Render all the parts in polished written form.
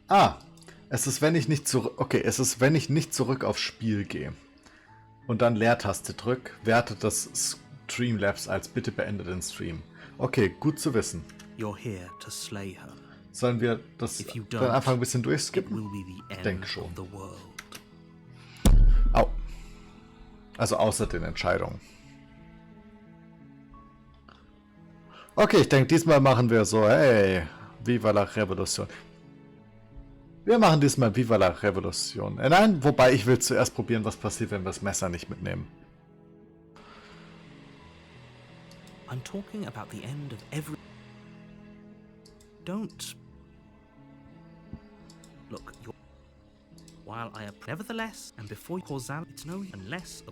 Ah, es ist, wenn ich nicht zurück... Okay, es ist, wenn ich nicht zurück aufs Spiel gehe und dann Leertaste drück, wertet das Streamlabs als bitte beende den Stream. Okay, gut zu wissen. You're here to slay her. Sollen wir das If you dann einfach ein bisschen it durchskippen? will be the Ich end denke schon. of the world. Au. Also außer den Entscheidungen. Okay, ich denke, diesmal machen wir so, hey, Viva la Revolution. Wir machen diesmal Viva la Revolution. Nein, wobei ich will zuerst probieren, was passiert, wenn wir das Messer nicht mitnehmen. I'm talking about the end of every... Don't... Look, you're... While I... Nevertheless, and before causality, it's no... Unless...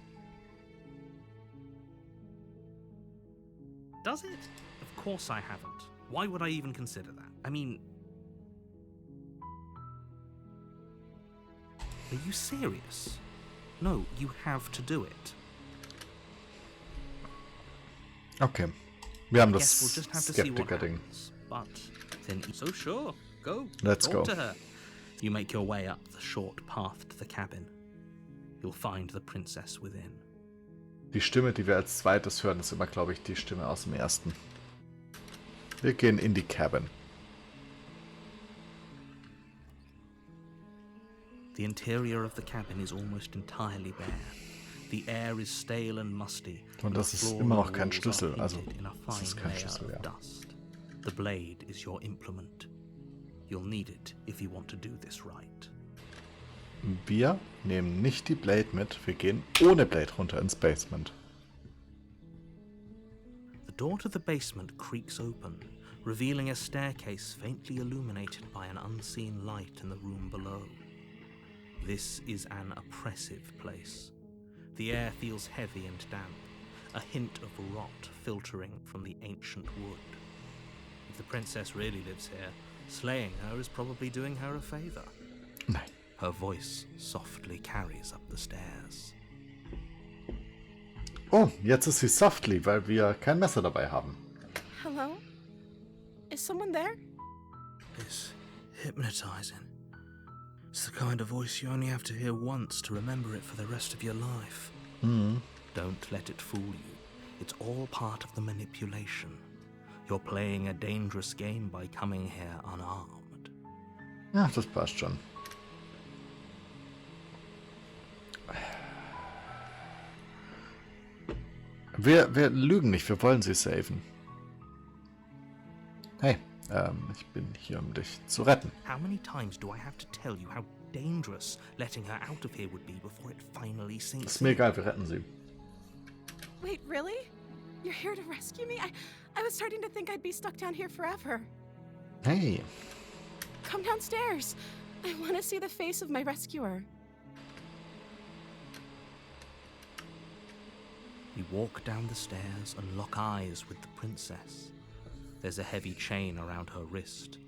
Does it? Of course I haven't. Why would I even consider that? I mean... Are you serious? No, you have to do it. Okay. Wir haben das Guess we'll just have to see what Skeptiker-Ding. happens. But then, so sure, go. Let's Talk go. to her. You make your way up the short path to the cabin. You'll find the princess within. Die Stimme, die wir als zweites hören, ist immer, glaube ich, die Stimme aus dem ersten. Wir gehen in die Cabin. The interior of the cabin is almost entirely bare. The air is stale and musty. Und das ist immer noch kein Schlüssel, also das ist kein Schlüssel, ja. The blade is your implement. You'll need it if you want to do this right. Wir nehmen nicht die Blade mit, wir gehen ohne Blade runter ins Basement. The door to the basement creaks open, revealing a staircase faintly illuminated by an unseen light in the room below. This is an oppressive place. The air feels heavy and damp, a hint of rot filtering from the ancient wood. If the princess really lives here, slaying her is probably doing her a favor. Nein. Her voice softly carries up the stairs. Oh, jetzt ist sie softly, weil wir kein Messer dabei haben. Hello? Is someone there? It's hypnotizing. It's the kind of voice you only have to hear once to remember it for the rest of your life. Don't let it fool you. It's all part of the manipulation. You're playing a dangerous game by coming here unarmed. Ja, das passt schon. Wir lügen nicht, wir wollen sie saven. Hey, ich bin hier, um dich zu retten. How many times do I have to tell you how dangerous letting her out of here would be before it finally sinks Ist mir egal, wir retten sie. Wait, really? You're here to rescue me? I was starting to think I'd be stuck down here forever. Hey, Come downstairs. I want to see the face of my rescuer. You walk down the stairs and lock eyes with the princess. There's a heavy chain around her wrist,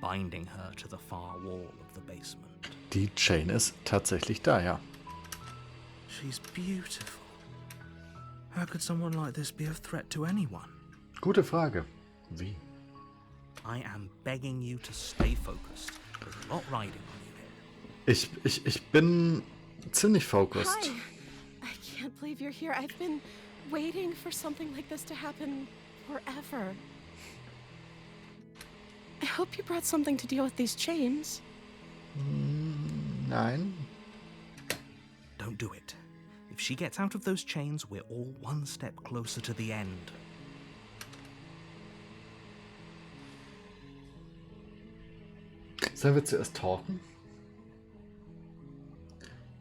binding her to the far wall of the basement. die Chain ist tatsächlich da, ja. She's beautiful. How could someone like this be a threat to anyone? Gute Frage. Wie? I am begging you to stay focused. There's a lot riding on you here. Ich bin ziemlich focused. Hi. I can't believe you're here. I've been waiting for something like this to happen forever. I hope you brought something to deal with these chains. Nein. Don't do it. If she gets out of those chains, we're all one step closer to the end. Sollen wir zuerst talken?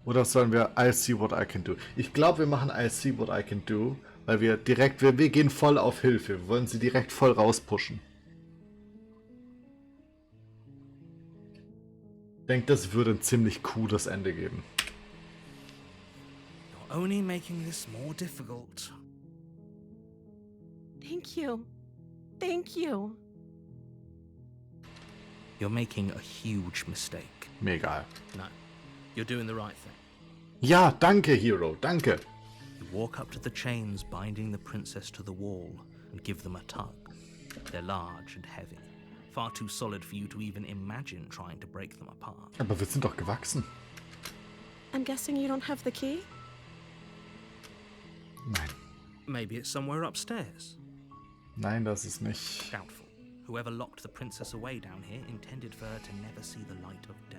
Oder sollen wir I'll see what I can do? Ich glaube, wir machen I'll see what I can do, weil wir direkt, wir gehen voll auf Hilfe. Wir wollen sie direkt voll rauspushen. Ich denke, das würde ein ziemlich cooles Ende geben. You're only making this more difficult. Thank you. Thank you. You're making a huge mistake. Mir egal. No, you're doing the right thing. Ja, danke, Hero, danke. You walk up to the chains binding the princess to the wall and give them a tug. They're large and heavy, far too solid for you to even imagine trying to break them apart. Aber wir sind doch gewachsen. I'm guessing you don't have the key? Nein. Maybe it's somewhere upstairs. Nein, das ist nicht. Doubtful. Whoever locked the princess away down here intended for her to never see the light of day.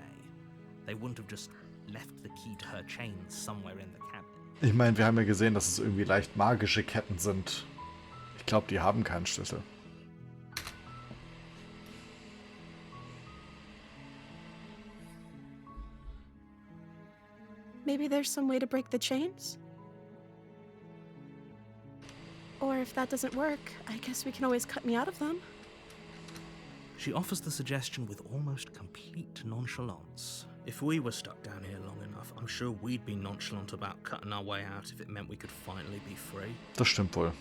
They wouldn't have just left the key to her chains somewhere in the cabin. Ich meine, wir haben ja gesehen, dass es irgendwie leicht magische Ketten sind. Ich glaube, die haben keinen Schlüssel. Maybe there's some way to break the chains? Or if that doesn't work, I guess we can always cut me out of them. She offers the suggestion with almost complete nonchalance. If we were stuck down here long enough, I'm sure we'd be nonchalant about cutting our way out if it meant we could finally be free. Das stimmt wohl.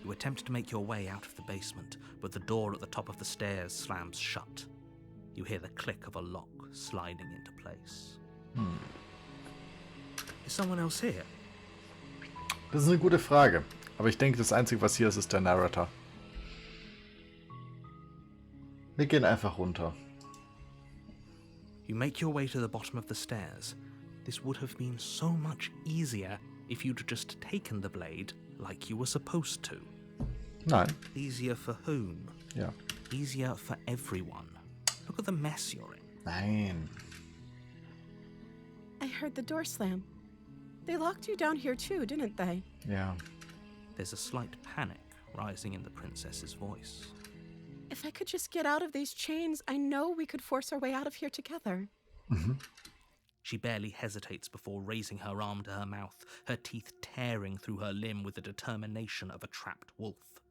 You attempt to make your way out of the basement, but the door at the top of the stairs slams shut. You hear the click of a lock sliding into place. Is someone else here? Das ist eine gute Frage. Aber ich denke, das Einzige, was hier ist, ist der Narrator. Wir gehen einfach runter. You make your way to the bottom of the stairs. This would have been so much easier if you'd just taken the blade like you were supposed to. Nein. Easier for whom? Ja. Easier for everyone. Look at the mess you're in. Nein. I heard the door slam. They locked you down here too, didn't they? Ja. There's a slight panic rising in the princess's voice. If I could just get out of these chains, I know we could force our way out of here together. She barely hesitates before raising her arm to her mouth, her teeth tearing through her limb with the determination of a trapped wolf.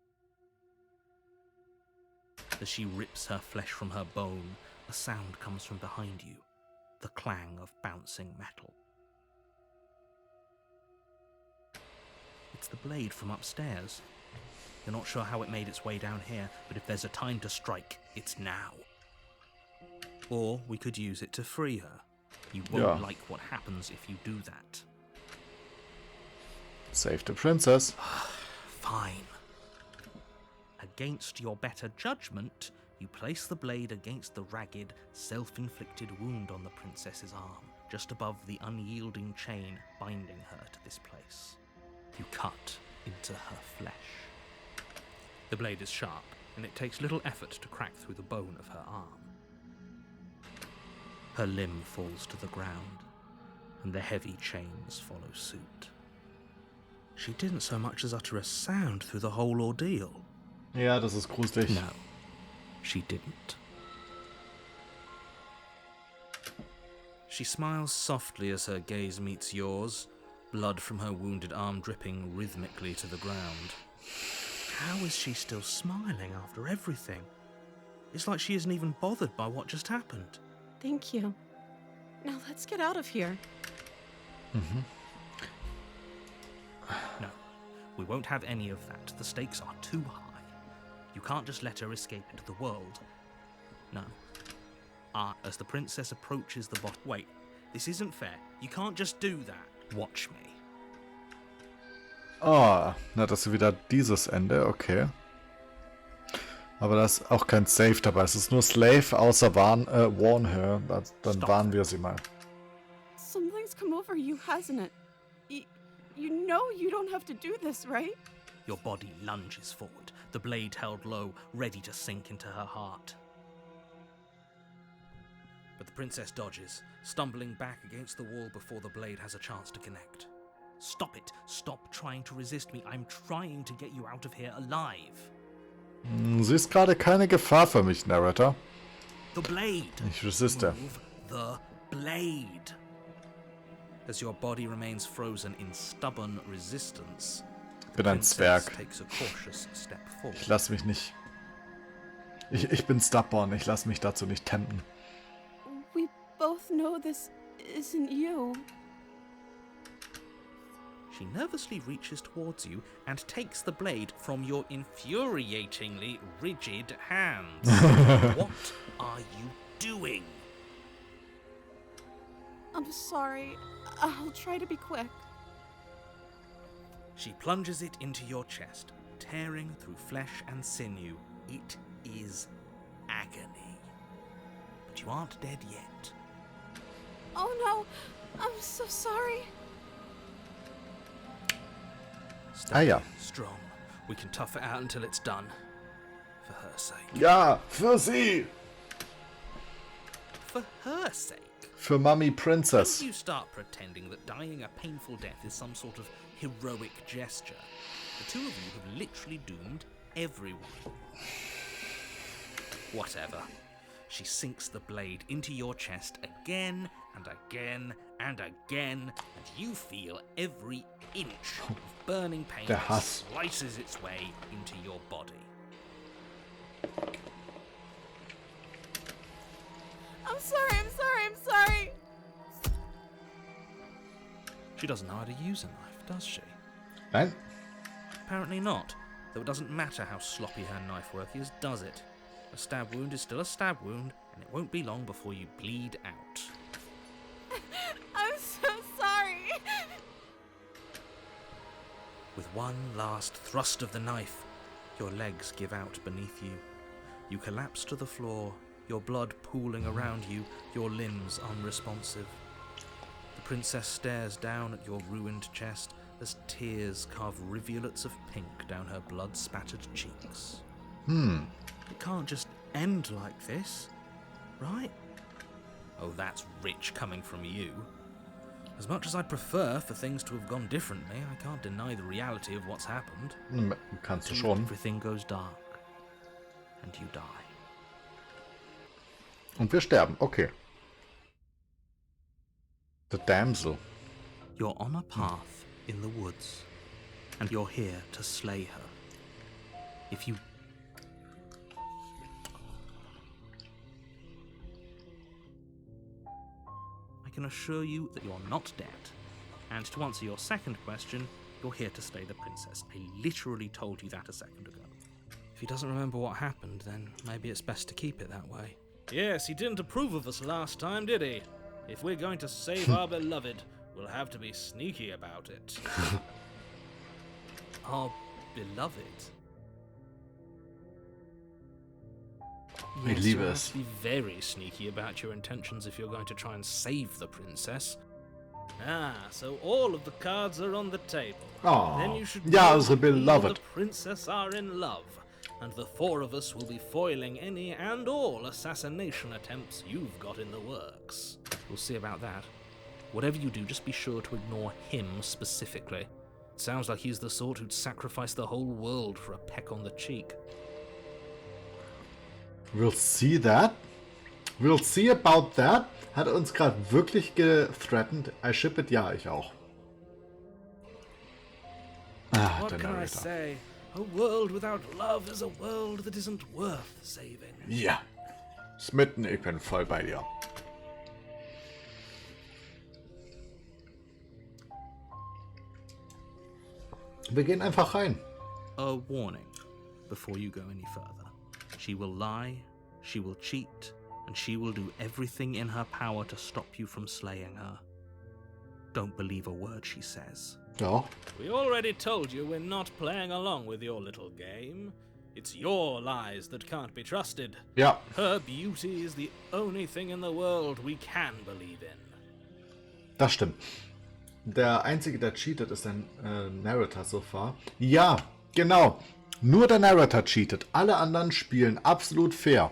As she rips her flesh from her bone, a sound comes from behind you, the clang of bouncing metal. It's the blade from upstairs. You're not sure how it made its way down here, but if there's a time to strike, it's now. Or we could use it to free her. You won't like what happens if you do that. Save the princess. Fine. Against your better judgment, you place the blade against the ragged, self-inflicted wound on the princess's arm, just above the unyielding chain binding her to this place. You cut into her flesh. The blade is sharp, and it takes little effort to crack through the bone of her arm. Her limb falls to the ground, and the heavy chains follow suit. She didn't so much as utter a sound through the whole ordeal. Ja, das ist gruselig. No, she didn't. She smiles softly as her gaze meets yours, blood from her wounded arm dripping rhythmically to the ground. How is she still smiling after everything? It's like she isn't even bothered by what just happened. Thank you. Now let's get out of here. No, we won't have any of that. The stakes are too high. You can't just let her escape into the world. No. As the princess approaches the bottom... Wait, this isn't fair. You can't just do that. Watch me. Oh, na, das ist wieder dieses Ende, okay. Aber da ist auch kein Save dabei. Es ist nur Slave, außer warn her. Dann warnen wir sie mal. Something's come over you, hasn't it? You know you don't have to do this, right? Your body lunges forward, the blade held low, ready to sink into her heart. But the princess dodges, stumbling back against the wall before the blade has a chance to connect. Stop it! Stop trying to resist me. I'm trying to get you out of here alive. Sie ist gerade keine Gefahr für mich, Narrator. The blade! Ich resiste. Move the blade! As your body remains frozen in stubborn resistance, Ich bin ein Zwerg. takes a cautious step forward. Ich lass mich nicht... Ich bin stubborn. Ich lass mich dazu nicht tempten. We both know this isn't you. She nervously reaches towards you and takes the blade from your infuriatingly rigid hands. What are you doing? I'm sorry. I'll try to be quick. She plunges it into your chest, tearing through flesh and sinew. It is agony. But you aren't dead yet. Oh no, I'm so sorry. Stay ja. strong. We can tough it out until it's done. For her sake. Ja, für sie. For her sake. Für Mummy Don't Princess. you start pretending that dying a painful death is some sort of heroic gesture. The two of you have literally doomed everyone. Whatever. She sinks the blade into your chest again and again and again, and you feel every inch of burning pain Der that Hass. slices its way into your body. I'm sorry, I'm sorry, I'm sorry. She doesn't know how to use a knife, does she? Nein? Apparently not, though it doesn't matter how sloppy her knife work is, does it? A stab wound is still a stab wound, and it won't be long before you bleed out. I'm so sorry. With one last thrust of the knife, your legs give out beneath you. You collapse to the floor, your blood pooling around you, your limbs unresponsive. The princess stares down at your ruined chest as tears carve rivulets of pink down her blood-spattered cheeks. It can't just end like this, right? Oh, that's rich coming from you. As much as I'd prefer for things to have gone differently, I can't deny the reality of what's happened. Kannst du schon. Everything goes dark, and you die. Und wir sterben. Okay. The damsel. You're on a path in the woods, and you're here to slay her. If you... I can assure you that you're not dead. And to answer your second question, you're here to slay the princess. I literally told you that a second ago. If he doesn't remember what happened, then maybe it's best to keep it that way. Yes, he didn't approve of us last time, did he? If we're going to save our beloved, we'll have to be sneaky about it. Our beloved? Ich Yes, liebe you'll es. have to be very sneaky about your intentions if you're going to try and save the princess. Ah, so all of the cards are on the table. Oh, Then you should ja, know unsere that we and beloved. the princess are in love, and the four of us will be foiling any and all assassination attempts you've got in the works. We'll see about that. Whatever you do, just be sure to ignore him specifically. It sounds like he's the sort who'd sacrifice the whole world for a peck on the cheek. We'll see that. We'll see about that. Hat er uns gerade wirklich gethreatened? I ship it? Ja, ich auch. Ah, What der can I Narrator. say? A world without love is a world that isn't worth saving. Ja. Smitten, ich bin voll bei dir. Wir gehen einfach rein. A warning before you go any further. She will lie, she will cheat, and she will do everything in her power to stop you from slaying her. Don't believe a word she says. Ja. We already told you we're not playing along with your little game. It's your lies that can't be trusted. Ja. Her beauty is the only thing in the world we can believe in. Das stimmt. Der Einzige, der cheatet, ist ein Narrator so far. Ja, genau. Nur der Narrator cheatet. Alle anderen spielen absolut fair.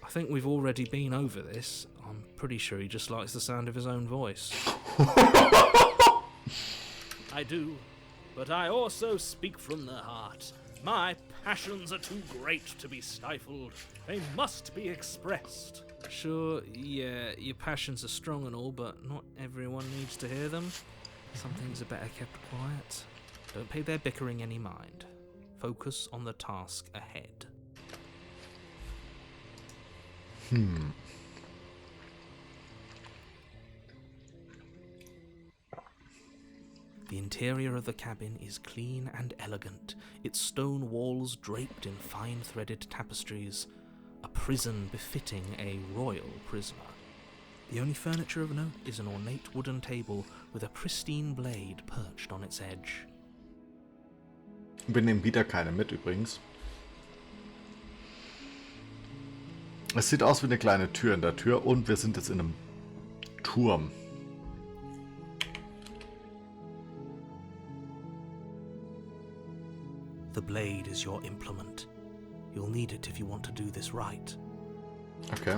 I think we've already been over this. I'm pretty sure he just likes the sound of his own voice. I do, but I also speak from the heart. My passions are too great to be stifled. They must be expressed. Sure, yeah, your passions are strong and all, but not everyone needs to hear them. Some things are better kept quiet. Don't pay their bickering any mind. Focus on the task ahead. The interior of the cabin is clean and elegant, its stone walls draped in fine-threaded tapestries, a prison befitting a royal prisoner. The only furniture of note is an ornate wooden table with a pristine blade perched on its edge. Wir nehmen wieder keine mit übrigens. Es sieht aus wie eine kleine Tür in der Tür und wir sind jetzt in einem Turm. The blade is your implement. You'll need it if you want to do this right. Okay.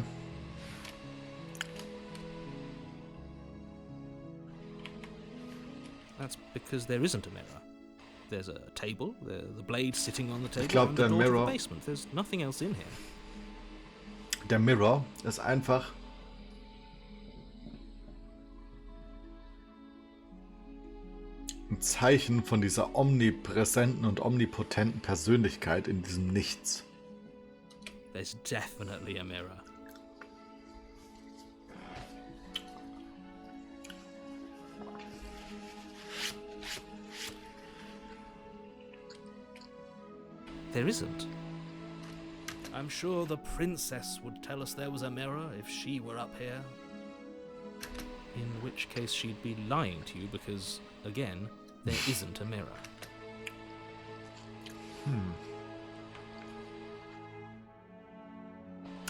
That's because there isn't a mirror. There's a table, the blade sitting on the table, glaub, and the der door to Mirror- the basement. There's nothing else in here. Der Mirror ist einfach ein Zeichen von dieser omnipräsenten und omnipotenten Persönlichkeit in diesem Nichts. There's definitely a mirror. There isn't. I'm sure the princess would tell us there was a mirror if she were up here. In which case she'd be lying to you because, again, there isn't a mirror.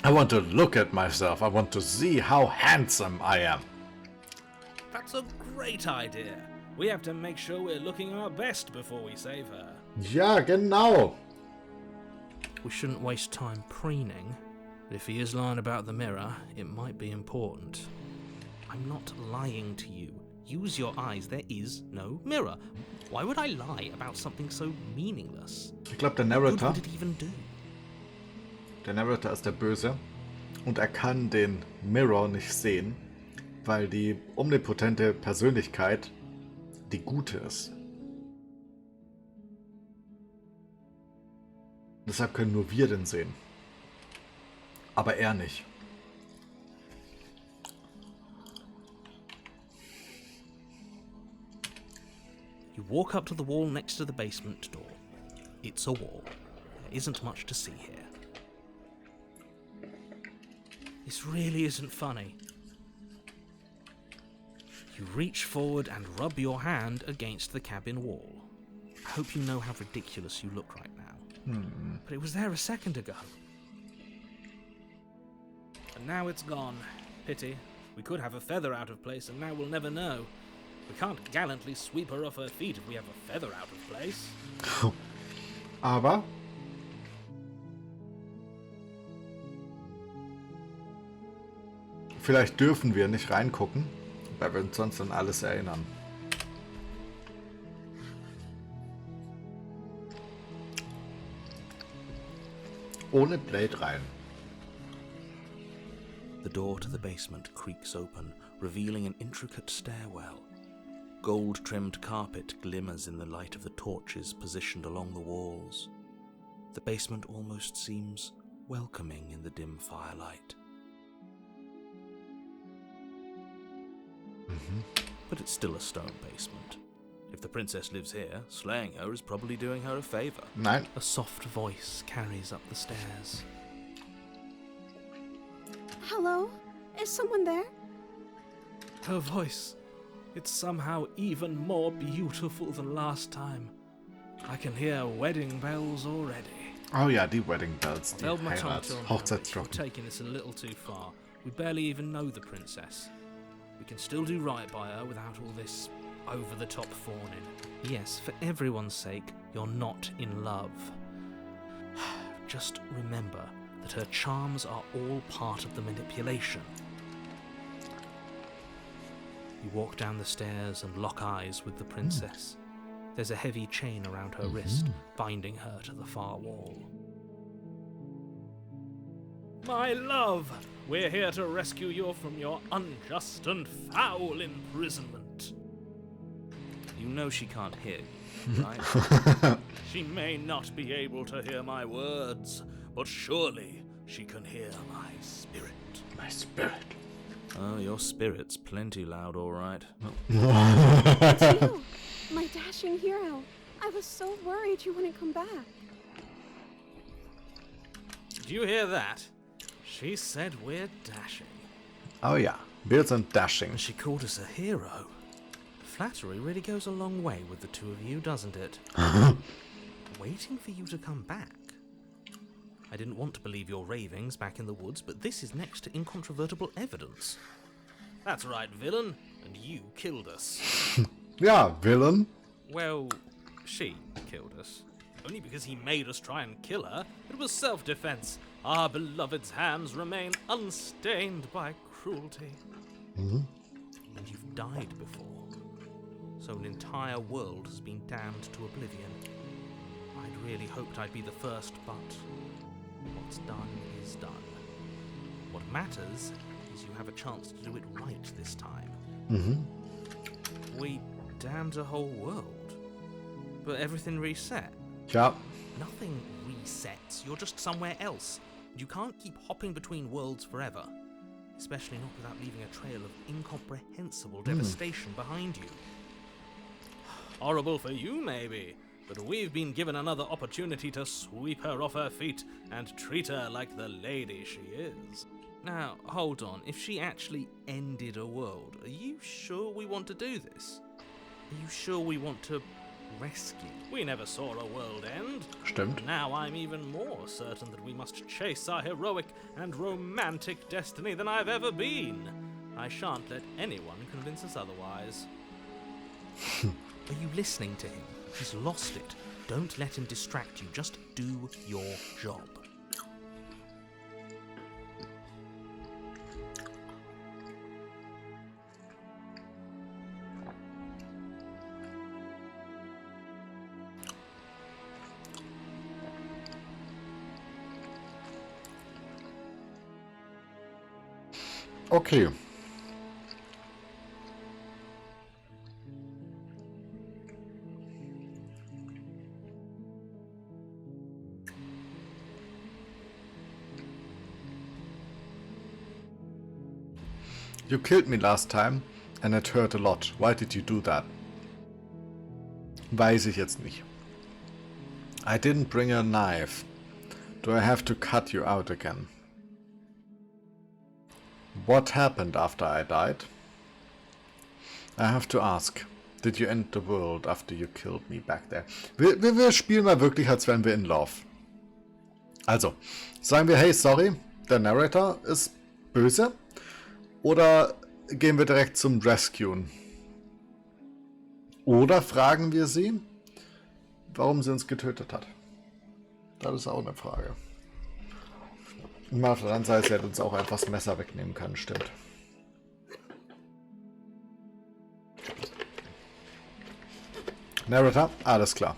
I want to look at myself. I want to see how handsome I am. That's a great idea. We have to make sure we're looking our best before we save her. Ja, genau. We shouldn't waste time preening, but if he is lying about the mirror, it might be important. I'm not lying to you. Use your eyes. There is no mirror. Why would I lie about something so meaningless? Ich glaube, der What Narrator, would it even do? der Narrator ist der Böse und er kann den Mirror nicht sehen, weil die omnipotente Persönlichkeit die Gute ist. Deshalb können nur wir den sehen. Aber er nicht. You walk up to the wall next to the basement door. It's a wall. There isn't much to see here. This really isn't funny. You reach forward and rub your hand against the cabin wall. I hope you know how ridiculous you look right now. But it was there a second ago. And now it's gone. Pity. We could have a feather out of place and now we'll never know. We can't gallantly sweep her off her feet if we have a feather out of place. Aber vielleicht dürfen wir nicht reingucken, weil wir uns sonst an alles erinnern. Ohne Blade rein. The door to the basement creaks open, revealing an intricate stairwell. Gold-trimmed carpet glimmers in the light of the torches positioned along the walls. The basement almost seems welcoming in the dim firelight. But it's still a stone basement. If the princess lives here, slaying her is probably doing her a favor. Nein. A soft voice carries up the stairs. Hello? Is someone there? Her voice. It's somehow even more beautiful than last time. I can hear wedding bells already. Oh ja, die Wedding Bells, die Held my tongue till now. We're Hochzeitsglocken. taking this a little too far. We barely even know the princess. We can still do right by her without all this over-the-top fawning. Yes, for everyone's sake, you're not in love. Just remember that her charms are all part of the manipulation. You walk down the stairs and lock eyes with the princess. There's a heavy chain around her wrist, binding her to the far wall. My love, we're here to rescue you from your unjust and foul imprisonment. You know she can't hear you, right? She may not be able to hear my words, but surely she can hear my spirit. My spirit. Oh, your spirit's plenty loud, all right. It's you, my dashing hero. I was so worried you wouldn't come back. Did you hear that? She said we're dashing. Oh ja, wir sind dashing. And she called us a hero. Flattery really goes a long way with the two of you, doesn't it? Waiting for you to come back. I didn't want to believe your ravings back in the woods, but this is next to incontrovertible evidence. That's right, villain, and you killed us. Ja, Villain. Well, she killed us. Only because he made us try and kill her. It was self-defense. Our beloved's hands remain unstained by cruelty. Mhm. And you've died before. So an entire world has been damned to oblivion. I'd really hoped I'd be the first, but what's done is done. What matters is you have a chance to do it right this time. Mhm. We damned a whole world, but everything reset. Ja. Nothing resets, you're just somewhere else. You can't keep hopping between worlds forever, especially not without leaving a trail of incomprehensible devastation behind you. Horrible for you, maybe, but we've been given another opportunity to sweep her off her feet and treat her like the lady she is. Now, hold on, if she actually ended a world, are you sure we want to do this? Are you sure we want to rescue? We never saw a world end. Stimmt. Now I'm even more certain that we must chase our heroic and romantic destiny than I've ever been. I shan't let anyone convince us otherwise. Are you listening to him? He's lost it. Don't let him distract you. Just do your job. Okay. You killed me last time and it hurt a lot. Why did you do that? Weiß ich jetzt nicht. I didn't bring a knife. Do I have to cut you out again? What happened after I died? I have to ask. Did you end the world after you killed me back there? Wir spielen mal wirklich, als wären wir in Love. Also, sagen wir, hey, sorry, der Narrator ist böse. Oder gehen wir direkt zum Rescuen? Oder fragen wir sie, warum sie uns getötet hat? Das ist auch eine Frage. Und mal auf der anderen Seite, sie hätte uns auch einfach das Messer wegnehmen können, stimmt. Narrator, alles klar.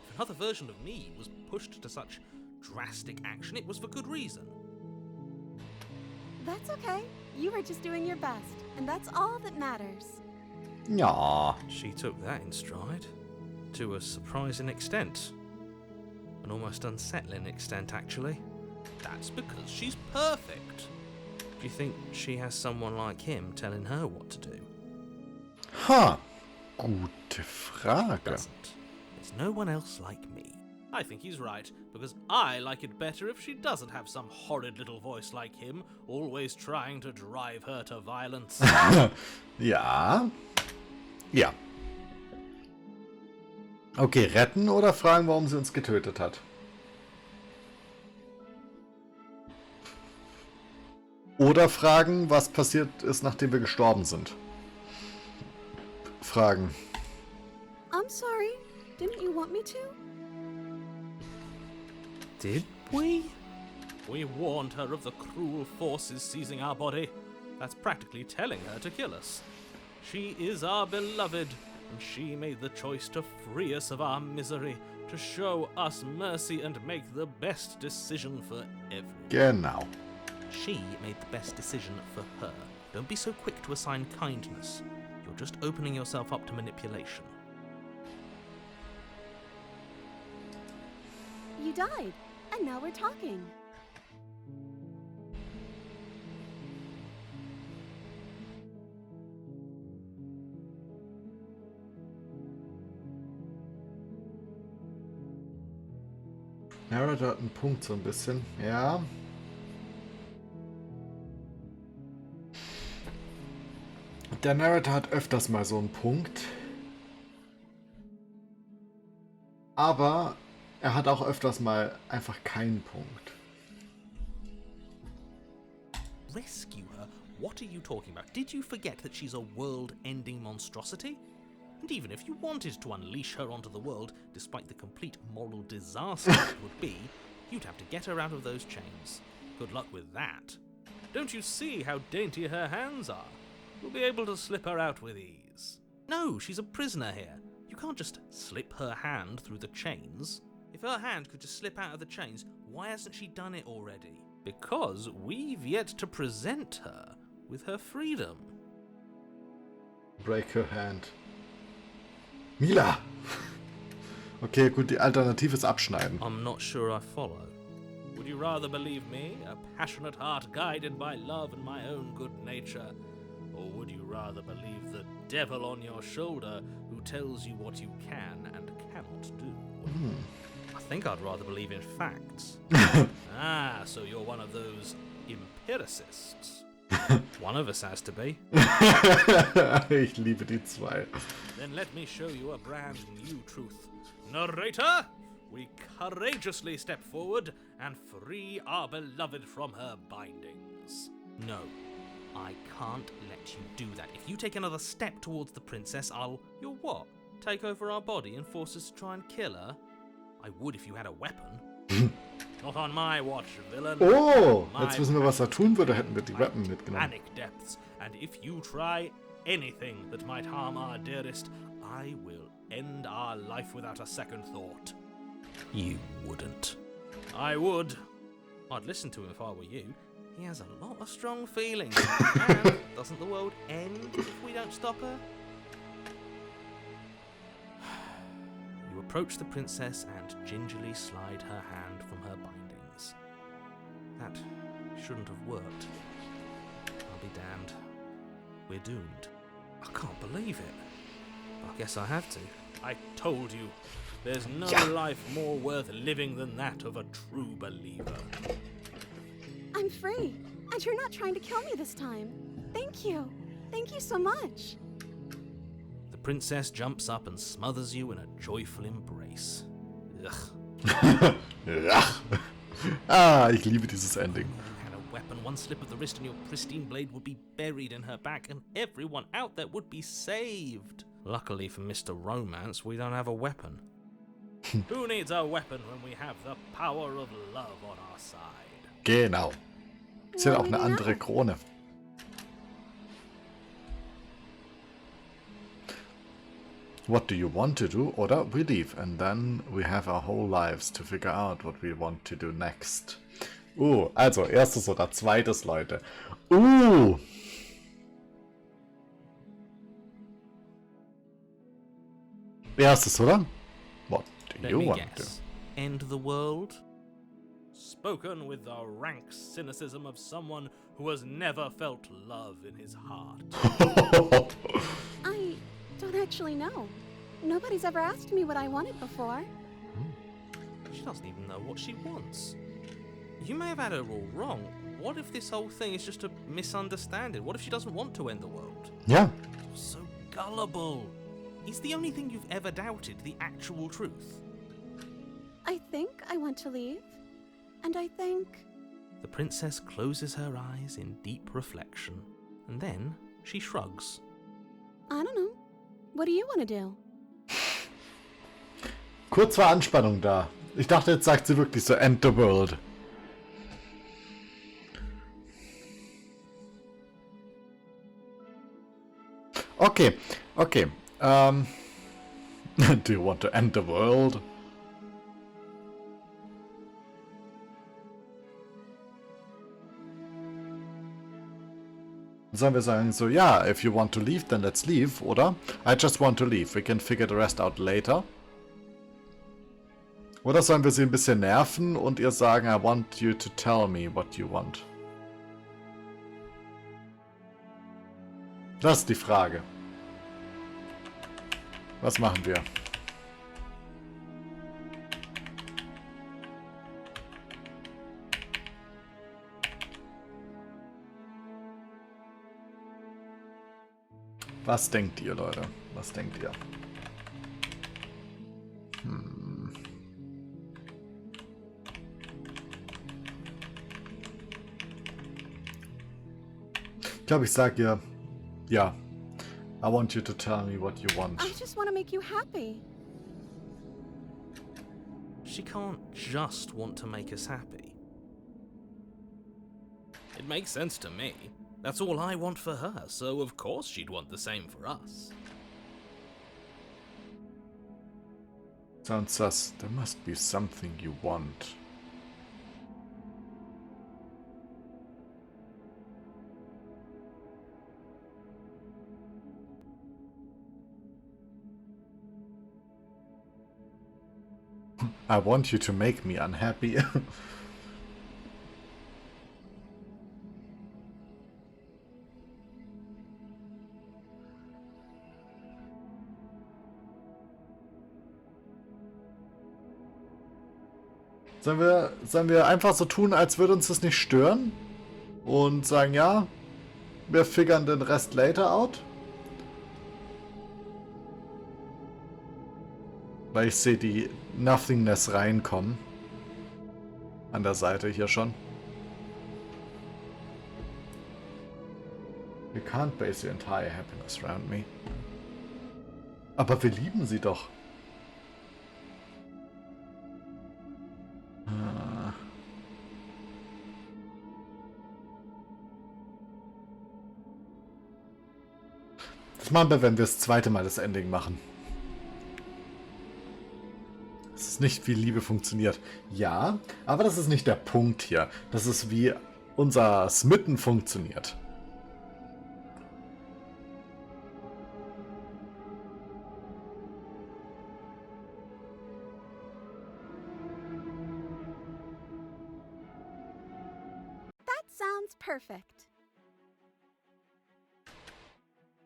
If another version of me was pushed to such drastic action, it was for good reason. That's okay. You were just doing your best, and that's all that matters. Ja. She took that in stride, to a surprising extent. An almost unsettling extent, actually. That's because she's perfect. Do you think she has someone like him telling her what to do? Ha. Gute Frage. Doesn't. There's no one else like me. I think he's right, because I like it better if she doesn't have some horrid little voice like him, always trying to drive her to violence. Ja. Ja. Okay, retten oder fragen, warum sie uns getötet hat? Oder fragen, was passiert ist, nachdem wir gestorben sind. Fragen. I'm sorry. Didn't you want me to? Did we? We warned her of the cruel forces seizing our body. That's practically telling her to kill us. She is our beloved, and she made the choice to free us of our misery, to show us mercy and make the best decision for everyone. Genau. She made the best decision for her. Don't be so quick to assign kindness. You're just opening yourself up to manipulation. You died, and now we're talking. Narrator hat einen Punkt so ein bisschen. Ja. Der Narrator hat öfters mal so einen Punkt. Aber Er hat auch öfters mal einfach keinen Punkt. Rescue her? What are you talking about? Did you forget that she's a world-ending monstrosity? And even if you wanted to unleash her onto the world, despite the complete moral disaster it would be, you'd have to get her out of those chains. Good luck with that. Don't you see how dainty her hands are? You'll be able to slip her out with ease. No, she's a prisoner here. You can't just slip her hand through the chains. If her hand could just slip out of the chains, why hasn't she done it already? Because we've yet to present her with her freedom. Break her hand. Mila! Okay, gut, die Alternative ist abschneiden. I'm not sure I follow. Would you rather believe me, a passionate heart guided by love and my own good nature? Or would you rather believe the devil on your shoulder who tells you what you can and cannot do? I think I'd rather believe in facts. Ah, so you're one of those empiricists. One of us has to be. Ich liebe die zwei. Then let me show you a brand new truth. Narrator, we courageously step forward and free our beloved from her bindings. No, I can't let you do that. If you take another step towards the princess, You'll what? Take over our body and force us to try and kill her? I would if you had a weapon. Not on my watch, villain. Oh, jetzt wissen wir, was er tun würde, hätten wir die Waffen mitgenommen. Panic depths, and if you try anything that might harm our dearest, I will end our life without a second thought. You wouldn't. I would. I'd listen to him if I were you. He has a lot of strong feelings. And doesn't the world end if we don't stop her? You approach the princess and gingerly slide her hand from her bindings. That shouldn't have worked. I'll be damned. We're doomed. I can't believe it. I guess I have to. I told you. There's no life more worth living than that of a true believer. I'm free, and you're not trying to kill me this time. Thank you. Thank you so much. The princess jumps up and smothers you in a joyful embrace. Ugh. Ah, ich liebe dieses Ending. Had a weapon, one slip of the wrist and your pristine blade would be buried in her back and everyone out there would be saved. Luckily for Mr. Romance, we don't have a weapon. Who needs a weapon when we have the power of love on our side? Genau. Ist ja auch eine andere Krone. What do you want to do? Oder we leave. And then we have our whole lives to figure out what we want to do next. Also erstes oder zweites, Leute. Erstes, oder? What do you want to do? End the world? Spoken with the rank cynicism of someone who has never felt love in his heart. I don't actually know. Nobody's ever asked me what I wanted before. She doesn't even know what she wants. You may have had her all wrong. What if this whole thing is just a misunderstanding? What if she doesn't want to end the world? Ja. You're so gullible. Is the only thing you've ever doubted the actual truth? I think I want to leave. And I think... The princess closes her eyes in deep reflection, and then she shrugs. I don't know. What do you want to do? Kurz war Anspannung da. Ich dachte, jetzt sagt sie wirklich so, end the world. Okay. Do you want to end the world? Sollen wir sagen so, ja, if you want to leave, then let's leave, oder? I just want to leave. We can figure the rest out later. Oder sollen wir sie ein bisschen nerven und ihr sagen, I want you to tell me what you want? Das ist die Frage. Was machen wir? Was denkt ihr, Leute? Was denkt ihr? glaube, ich sag ihr, ja. I want you to tell me what you want. I just want to make you happy. She can't just want to make us happy. It makes sense to me. That's all I want for her, so of course she'd want the same for us. Sounds sus. There must be something you want. I want you to make me unhappy. Sollen wir einfach so tun, als würde uns das nicht stören? Und sagen, ja, wir figern den Rest later out? Weil ich sehe die Nothingness reinkommen. An der Seite hier schon. You can't base your entire happiness around me. Aber wir lieben sie doch. Das machen wir, wenn wir das zweite Mal das Ending machen. Das ist nicht, wie Liebe funktioniert. Ja, aber das ist nicht der Punkt hier. Das ist, wie unser Smitten funktioniert. That sounds perfect.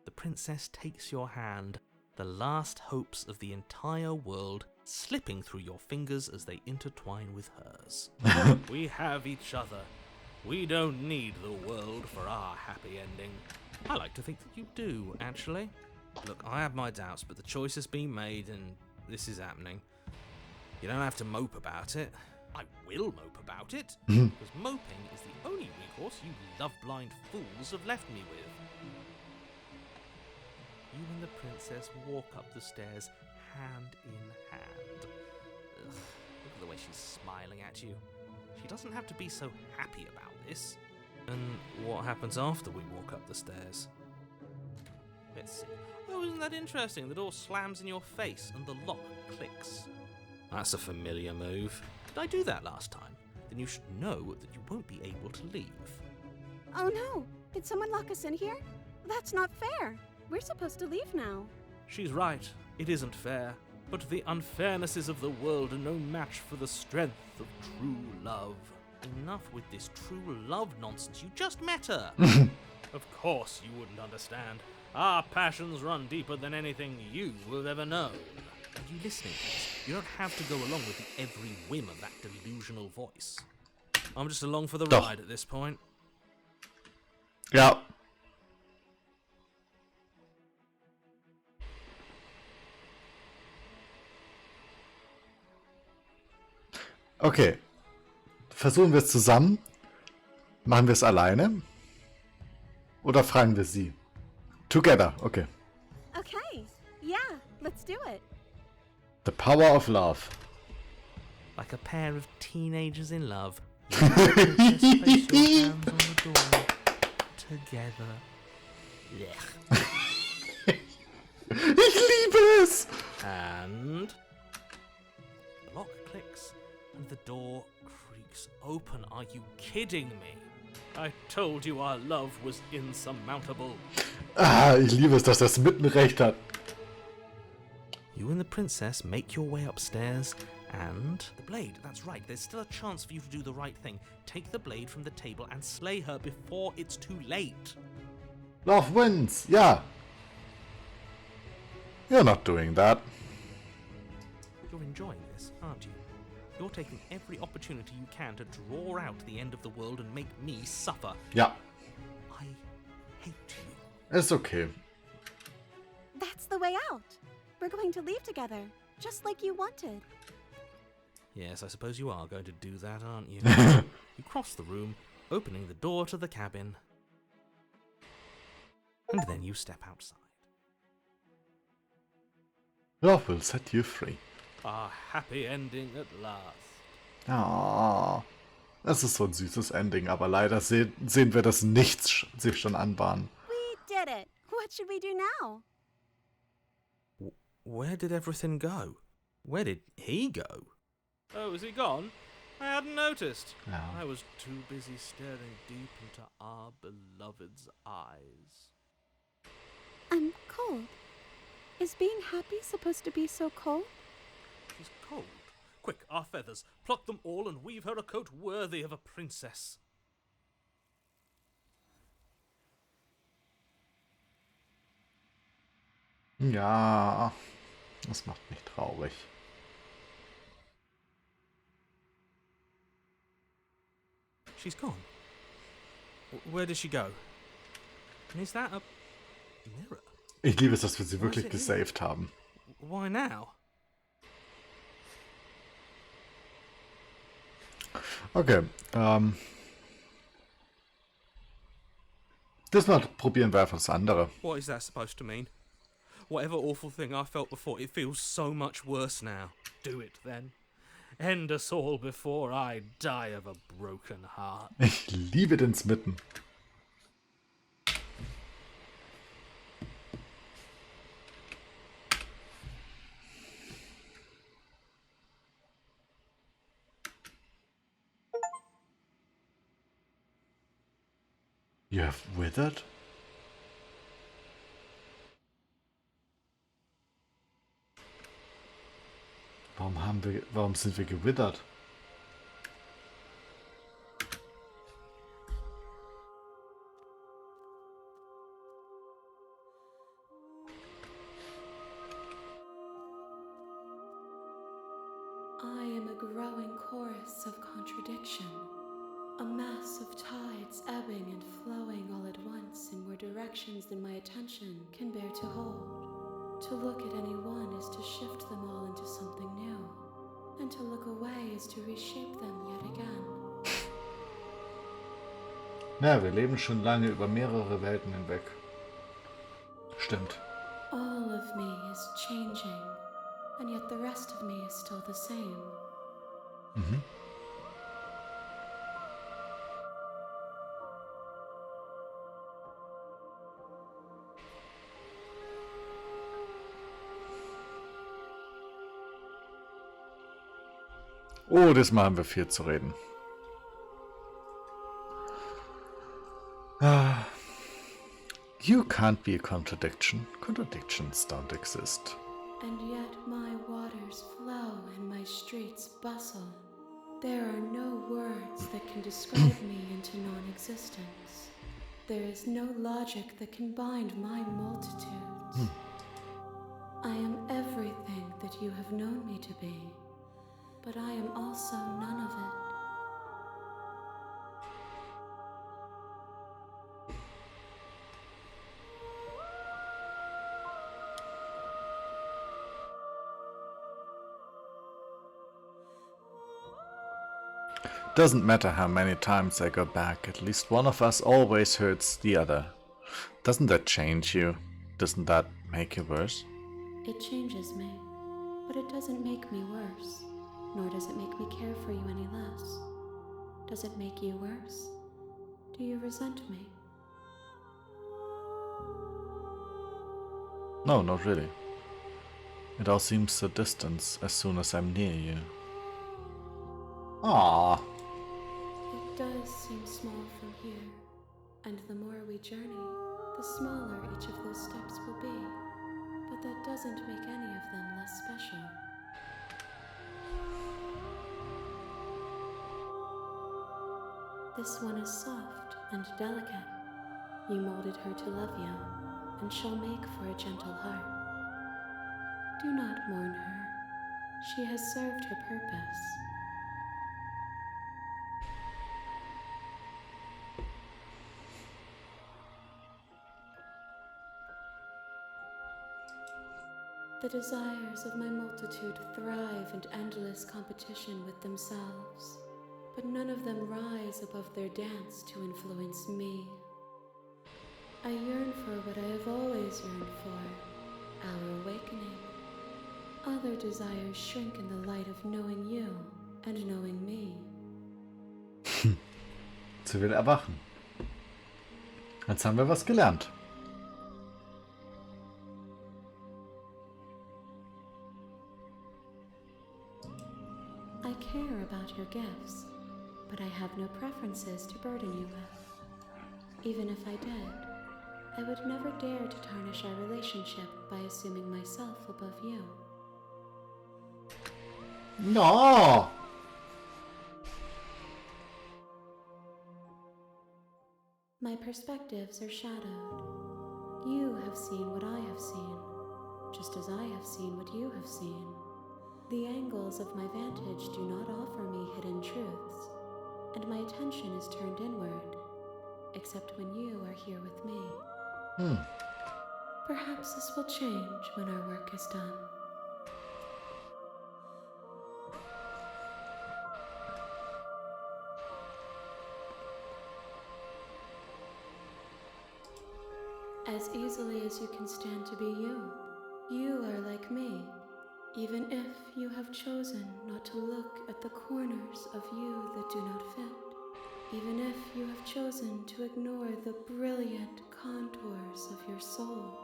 The princess takes your hand, the last hopes of the entire world slipping through your fingers as they intertwine with hers. We have each other. We don't need the world for our happy ending. I like to think that you do, actually. Look, I have my doubts, but the choice has been made and this is happening. You don't have to mope about it. I will mope about it, because moping is the only recourse you love-blind fools have left me with. You and the princess walk up the stairs, hand in hand. Ugh, look at the way she's smiling at you. She doesn't have to be so happy about this. And what happens after we walk up the stairs? Let's see. Oh, isn't that interesting? The door slams in your face and the lock clicks. That's a familiar move. Did I do that last time? Then you should know that you won't be able to leave. Oh no! Did someone lock us in here? That's not fair. We're supposed to leave now. She's right. It isn't fair. But the unfairnesses of the world are no match for the strength of true love. Enough with this true love nonsense. You just met her. Of course you wouldn't understand. Our passions run deeper than anything you will ever know. Are you listening to this? You don't have to go along with every whim of that delusional voice. I'm just along for the ride at this point. Ja. Okay. Versuchen wir es zusammen? Machen wir es alleine? Oder fragen wir sie? Together, okay. Okay, yeah, let's do it. The power of love. Like a pair of teenagers in love, you and the princess place your hands on the door together. Blech. Ich liebe es! And the lock clicks and the door creaks open. Are you kidding me? I told you our love was insurmountable. Ah, ich liebe es, dass das mitten recht hat. You and the princess make your way upstairs and... The blade, that's right. There's still a chance for you to do the right thing. Take the blade from the table and slay her before it's too late. Love wins, yeah. You're not doing that. You're enjoying this, aren't you? You're taking every opportunity you can to draw out the end of the world and make me suffer. Ja. I hate you. Ist okay. That's the way out. We're going to leave together, just like you wanted. Yes, I suppose you are going to do that, aren't you? You cross the room, opening the door to the cabin. and then you step outside. Love will set you free. A happy ending at last. Ah, das ist so ein süßes Ending, aber leider sehen wir, dass nichts sich schon anbahnt. We did it. What should we do now? Where did everything go? Where did he go? Oh, is he gone? I hadn't noticed. Ja. I was too busy staring deep into our beloved's eyes. I'm cold. Is being happy supposed to be so cold? She's cold. Quick, our feathers. Pluck them all and weave her a coat worthy of a princess. Ja, das macht mich traurig. She's gone. Where did she go? And is that a mirror? Ich liebe es, dass wir sie Was wirklich it gesaved haben. Why now? Okay, diesmal probieren wir einfach das andere. What is that supposed to mean? Whatever awful thing I felt before, it feels so much worse now. Do it then. End us all before I die of a broken heart. Ich liebe den Smitten. You have withered? Warum sind wir gewithert? I am a growing chorus of contradiction, a mass of tides ebbing and flowing all at once in more directions than my attention can bear to hold. To look at any one is to shift them all into something new, and to look away is to reshape them yet again. Ja, wir leben schon lange über mehrere Welten hinweg. Stimmt. All of me is changing, and yet the rest of me is still the same. Mhm. Oh, diesmal haben wir viel zu reden. You can't be a contradiction. Contradictions don't exist. And yet my waters flow and my streets bustle. There are no words that can describe me into non-existence. There is no logic that can bind my multitudes. I am everything that you have known me to be, but I am also none of it. Doesn't matter how many times I go back, at least one of us always hurts the other. Doesn't that change you? Doesn't that make you worse? It changes me, but it doesn't make me worse, nor does it make me care for you any less. Does it make you worse? Do you resent me? No, not really. It all seems so distant as soon as I'm near you. Ah. It does seem small from here, and the more we journey, the smaller each of those steps will be. But that doesn't make any of them less special. This one is soft and delicate. You molded her to love you, and she'll make for a gentle heart. Do not mourn her. She has served her purpose. The desires of my multitude thrive in endless competition with themselves, but none of them rise above their dance to influence me. I yearn for what I have always yearned for, our awakening. Other desires shrink in the light of knowing you and knowing me. Sie will erwachen. Jetzt haben wir was gelernt. I care about your gifts, but I have no preferences to burden you with. Even if I did, I would never dare to tarnish our relationship by assuming myself above you. No! My perspectives are shadowed. You have seen what I have seen, just as I have seen what you have seen. The angles of my vantage do not offer me hidden truths, and my attention is turned inward, except when you are here with me. Perhaps this will change when our work is done. As easily as you can stand to be you. You are like me, even if you have chosen not to look at the corners of you that do not fit. Even if you have chosen to ignore the brilliant contours of your soul.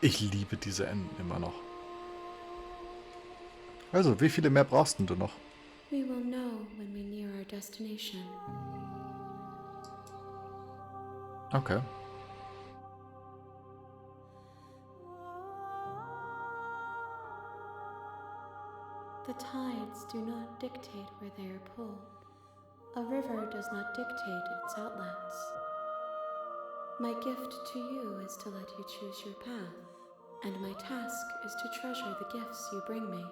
Ich liebe diese Enden immer noch. Also, wie viele mehr brauchst denn du noch? We will know when we near our destination. Okay. The tides do not dictate where they are pulled. A river does not dictate its outlets. My gift to you is to let you choose your path, and my task is to treasure the gifts you bring me.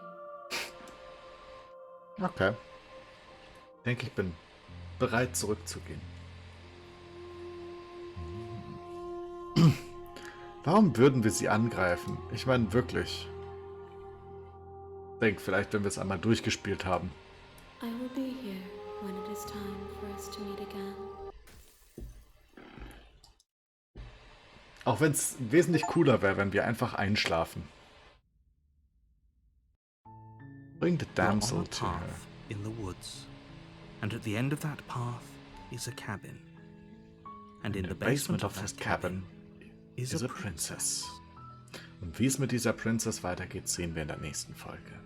Okay. Ich denke, ich bin bereit zurückzugehen. Warum würden wir sie angreifen? Ich meine, wirklich. Denk vielleicht, wenn wir es einmal durchgespielt haben. I will be here when it is time for us to meet again. Auch wenn es wesentlich cooler wäre, wenn wir einfach einschlafen. Bring the You're on damsel a to her. path in the woods, and at the end of that path is a cabin. And in the basement of that cabin is a princess. Und wie es mit dieser Princess weitergeht, sehen wir in der nächsten Folge.